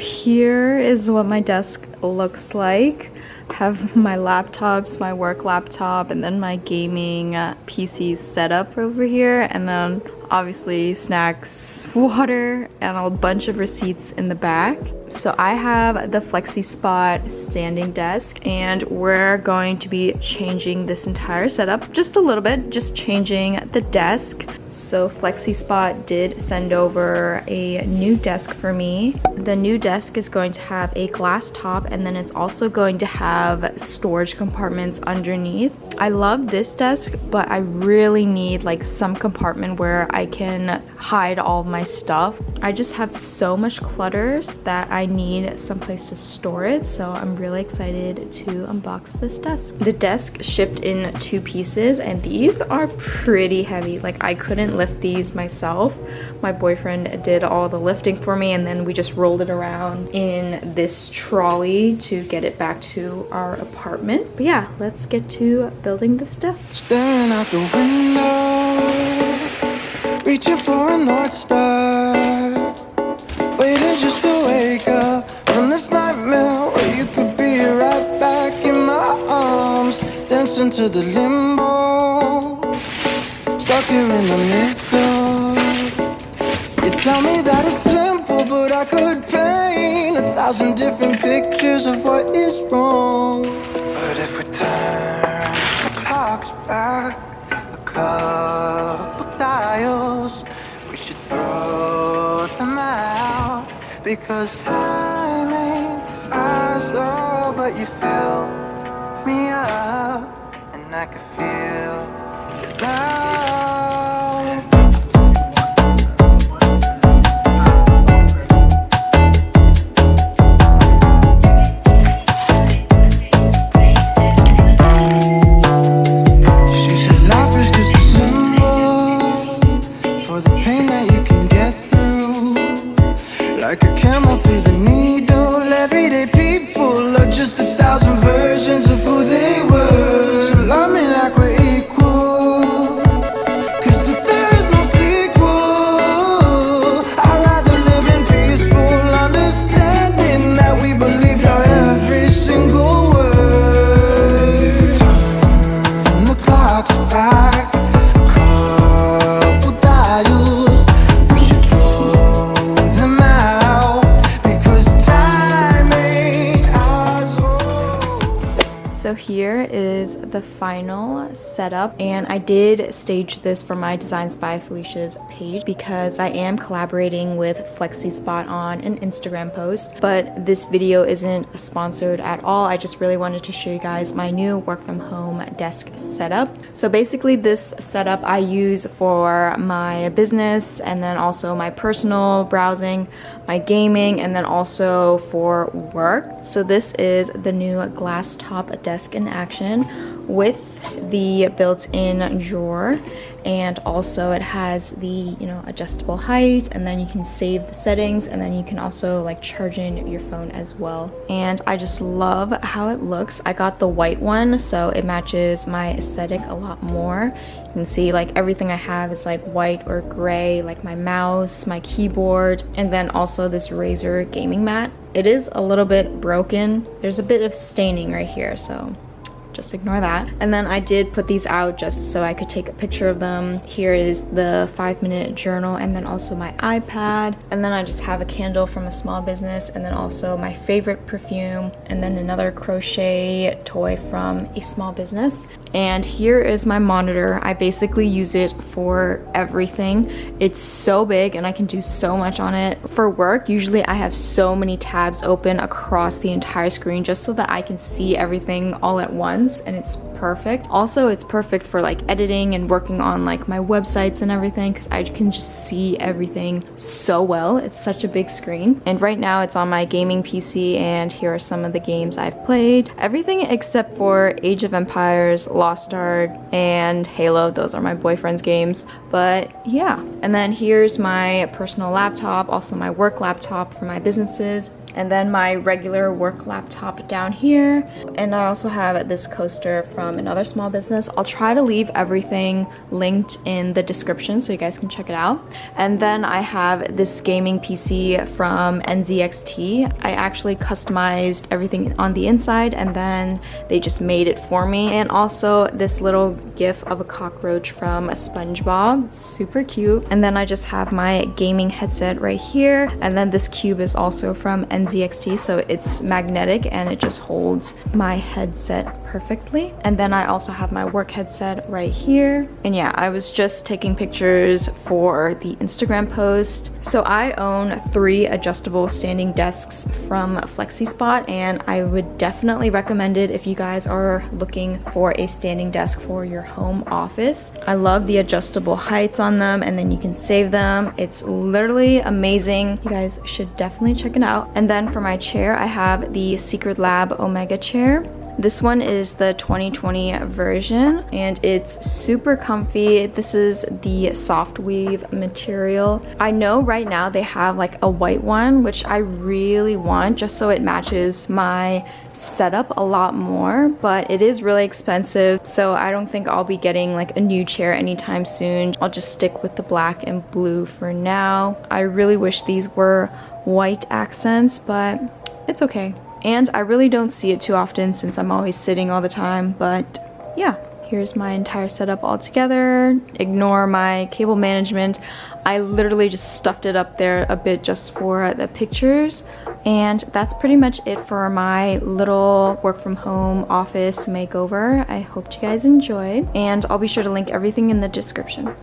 here is what my desk looks like. I have my laptops, my work laptop, and then my gaming PC set up over here, and then obviously snacks, water, and a bunch of receipts in the back. So I have the FlexiSpot standing desk, and we're going to be changing this entire setup just a little bit, just changing the desk. So FlexiSpot did send over a new desk for me. The new desk is going to have a glass top, and then it's also going to have storage compartments underneath. I love this desk, but I really need like some compartment where I can hide all of my stuff. I just have so much clutters that I need someplace to store it, so I'm really excited to unbox this desk. The desk shipped in 2 pieces, and these are pretty heavy. Like, I couldn't lift these myself. My boyfriend did all the lifting for me, and then we just rolled it around in this trolley to get it back to our apartment. But yeah, let's get to building this desk. Staring out the window, reaching for a North Star, waiting just to wake up from this nightmare where you could be right back in my arms, dancing to the limbo, stuck here in the middle. You tell me that it's simple, but I could paint 1,000 different pictures of what is wrong. But if we turn the clocks back a couple dials, we should throw them out, because time ain't ours, oh, but you fill me up, and I can feel it now. Like a camel through the needle, everyday people are just 1,000 versions of who they were. So love me like we're equal, 'cause if there's no sequel, I'd rather live in peaceful understanding that we believed our every single word. Turn the clocks back a couple dials, we should throw them out, because time ain't ours. So here is the final setup, and I did stage this for my Designs by Felicia's page because I am collaborating with FlexiSpot on an Instagram post, but this video isn't sponsored at all. I just really wanted to show you guys my new work from home desk setup. So basically this setup I use for my business, and then also my personal browsing, my gaming, and then also for work. So this is the new glass top desk in action with the built-in drawer, and also it has the adjustable height, and then you can save the settings, and then you can also like charge in your phone as well. And I just love how it looks. I got the white one, so it matches my aesthetic a lot more. You can see like everything I have is like white or gray, like my mouse, my keyboard, and then also this Razer gaming mat. It is a little bit broken. There's a bit of staining right here, so just ignore that. And then I did put these out just so I could take a picture of them. Here is the 5-minute journal, and then also my iPad, and then I just have a candle from a small business, and then also my favorite perfume, and then another crochet toy from a small business. And here is my monitor. I basically use it for everything. It's so big and I can do so much on it. For work, usually I have so many tabs open across the entire screen just so that I can see everything all at once, and it's perfect. Also, it's perfect for like editing and working on like my websites and everything, because I can just see everything so well. It's such a big screen. And right now it's on my gaming PC, and here are some of the games I've played. Everything except for Age of Empires, Lost Ark, and Halo. Those are my boyfriend's games. But yeah. And then here's my personal laptop, also my work laptop for my businesses. And then my regular work laptop down here. And I also have this coaster from another small business. I'll try to leave everything linked in the description so you guys can check it out. And then I have this gaming PC from NZXT. I actually customized everything on the inside and then they just made it for me. And also this little gif of a cockroach from SpongeBob. It's super cute. And then I just have my gaming headset right here. And then this cube is also from NZXT, so it's magnetic and it just holds my headset perfectly. And then I also have my work headset right here. And yeah, I was just taking pictures for the Instagram post. So I own 3 adjustable standing desks from FlexiSpot, and I would definitely recommend it if you guys are looking for a standing desk for your home office. I love the adjustable heights on them, and then you can save them. It's literally amazing. You guys should definitely check it out. And then for my chair, I have the Secret Lab Omega chair. This one is the 2020 version and it's super comfy. This is the soft weave material. I know right now they have like a white one, which I really want just so it matches my setup a lot more, but it is really expensive, so I don't think I'll be getting like a new chair anytime soon. I'll just stick with the black and blue for now. I really wish these were white accents, but it's okay. And I really don't see it too often since I'm always sitting all the time, but yeah, here's my entire setup all together. Ignore my cable management. I literally just stuffed it up there a bit just for the pictures. And that's pretty much it for my little work from home office makeover. I hope you guys enjoyed, and I'll be sure to link everything in the description.